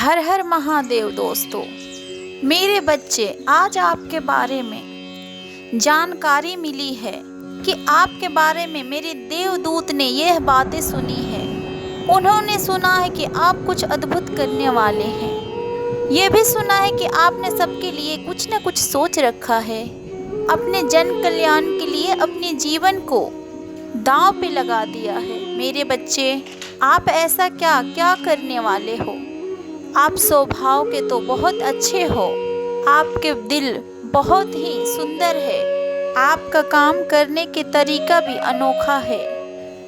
हर हर महादेव दोस्तों। मेरे बच्चे, आज आपके बारे में जानकारी मिली है कि आपके बारे में मेरे देवदूत ने यह बातें सुनी है। उन्होंने सुना है कि आप कुछ अद्भुत करने वाले हैं। यह भी सुना है कि आपने सबके लिए कुछ न कुछ सोच रखा है। अपने जन कल्याण के लिए अपने जीवन को दांव पे लगा दिया है। मेरे बच्चे, आप ऐसा क्या क्या करने वाले हो? आप स्वभाव के तो बहुत अच्छे हो, आपके दिल बहुत ही सुंदर है, आपका काम करने के तरीका भी अनोखा है।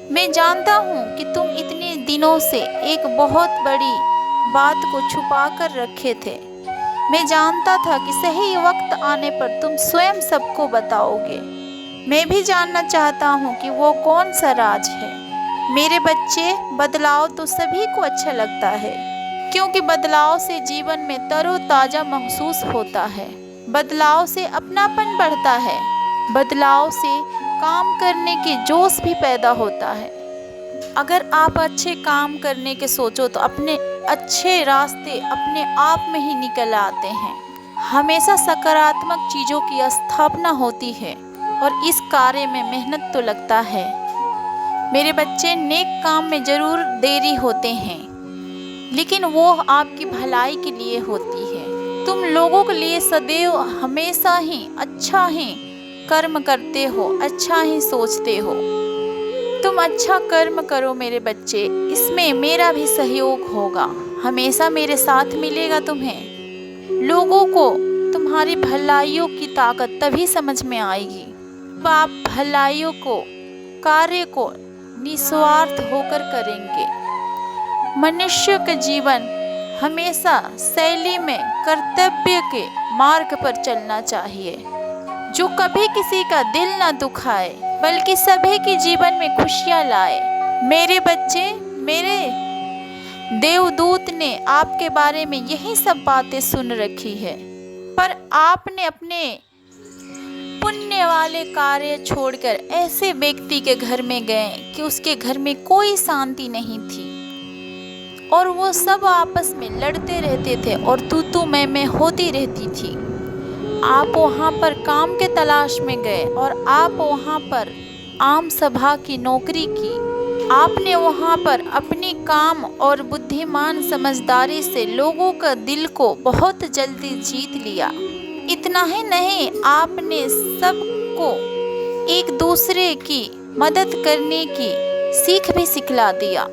मैं जानता हूँ कि तुम इतने दिनों से एक बहुत बड़ी बात को छुपा कर रखे थे। मैं जानता था कि सही वक्त आने पर तुम स्वयं सबको बताओगे। मैं भी जानना चाहता हूँ कि वो कौन सा राज है। मेरे बच्चे, बदलाव तो सभी को अच्छा लगता है, क्योंकि बदलाव से जीवन में तरोताजा महसूस होता है। बदलाव से अपनापन बढ़ता है। बदलाव से काम करने की जोश भी पैदा होता है। अगर आप अच्छे काम करने के सोचो तो अपने अच्छे रास्ते अपने आप में ही निकल आते हैं। हमेशा सकारात्मक चीज़ों की स्थापना होती है और इस कार्य में मेहनत तो लगता है। मेरे बच्चे, नेक काम में ज़रूर देरी होते हैं, लेकिन वो आपकी भलाई के लिए होती है। तुम लोगों के लिए सदैव हमेशा ही अच्छा ही कर्म करते हो, अच्छा ही सोचते हो। तुम अच्छा कर्म करो मेरे बच्चे, इसमें मेरा भी सहयोग होगा। हमेशा मेरे साथ मिलेगा तुम्हें। लोगों को तुम्हारी भलाइयों की ताकत तभी समझ में आएगी जब आप भलाइयों को, कार्य को निस्वार्थ होकर करेंगे। मनुष्य का जीवन हमेशा शैली में कर्तव्य के मार्ग पर चलना चाहिए, जो कभी किसी का दिल न दुखाए, बल्कि सभी के जीवन में खुशियाँ लाए। मेरे बच्चे, मेरे देवदूत ने आपके बारे में यही सब बातें सुन रखी है, पर आपने अपने पुण्य वाले कार्य छोड़कर ऐसे व्यक्ति के घर में गए कि उसके घर में कोई शांति नहीं थी और वो सब आपस में लड़ते रहते थे और तू मैं होती रहती थी। आप वहाँ पर काम के तलाश में गए और आप वहाँ पर आम सभा की नौकरी की। आपने वहाँ पर अपनी काम और बुद्धिमान समझदारी से लोगों का दिल को बहुत जल्दी जीत लिया। इतना ही नहीं, आपने सबको एक दूसरे की मदद करने की सीख भी सिखला दिया।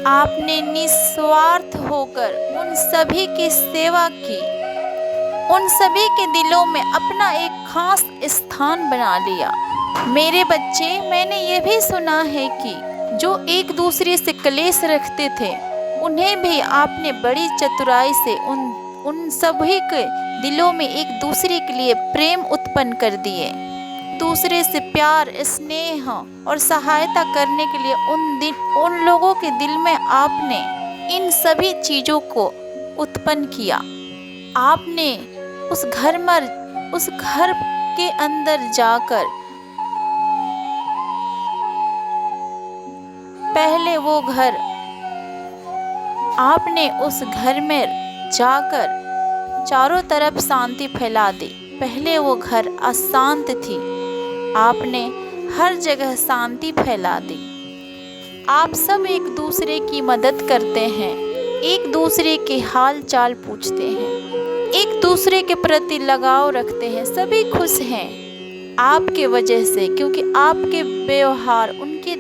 आपने निस्वार्थ होकर उन सभी की सेवा की। उन सभी के दिलों में अपना एक खास स्थान बना लिया। मेरे बच्चे, मैंने ये भी सुना है कि जो एक दूसरे से कलेश रखते थे, उन्हें भी आपने बड़ी चतुराई से उन सभी के दिलों में एक दूसरे के लिए प्रेम उत्पन्न कर दिए। दूसरे से प्यार, स्नेह और सहायता करने के लिए उन लोगों के दिल में आपने इन सभी चीज़ों को उत्पन्न किया। आपने उस घर के अंदर जाकर पहले वो घर आपने उस घर में जाकर चारों तरफ शांति फैला दी। पहले वो घर अशांत थी, आपने हर जगह शांति फैला दी। आप सब एक दूसरे की मदद करते हैं, एक दूसरे के हाल चाल पूछते हैं, एक दूसरे के प्रति लगाव रखते हैं। सभी खुश हैं आपके वजह से, क्योंकि आपके व्यवहार उनके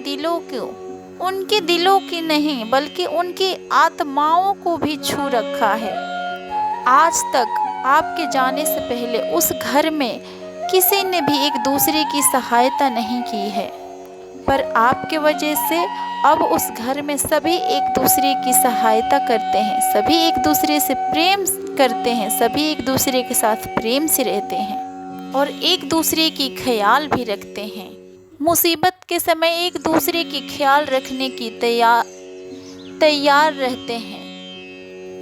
दिलों की नहीं बल्कि उनकी आत्माओं को भी छू रखा है। आज तक आपके जाने से पहले उस घर में किसी ने भी एक दूसरे की सहायता नहीं की है, पर आपके वजह से अब उस घर में सभी एक दूसरे की सहायता करते हैं, सभी एक दूसरे से प्रेम करते हैं, सभी एक दूसरे के साथ प्रेम से रहते हैं और एक दूसरे की ख्याल भी रखते हैं। मुसीबत के समय एक दूसरे की ख्याल रखने की तैयार रहते हैं।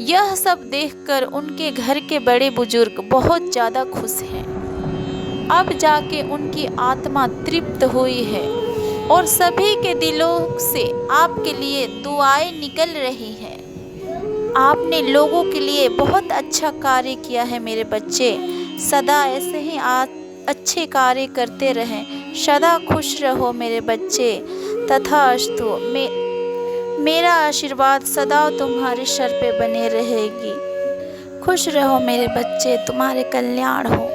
यह सब देखकर उनके घर के बड़े बुजुर्ग बहुत ज़्यादा खुश हैं। अब जाके उनकी आत्मा तृप्त हुई है और सभी के दिलों से आपके लिए दुआएं निकल रही हैं। आपने लोगों के लिए बहुत अच्छा कार्य किया है मेरे बच्चे। सदा ऐसे ही अच्छे कार्य करते रहें। सदा खुश रहो मेरे बच्चे। तथास्तु। मेरा आशीर्वाद सदा तुम्हारे सर पे बने रहेगी। खुश रहो मेरे बच्चे, तुम्हारे कल्याण हो।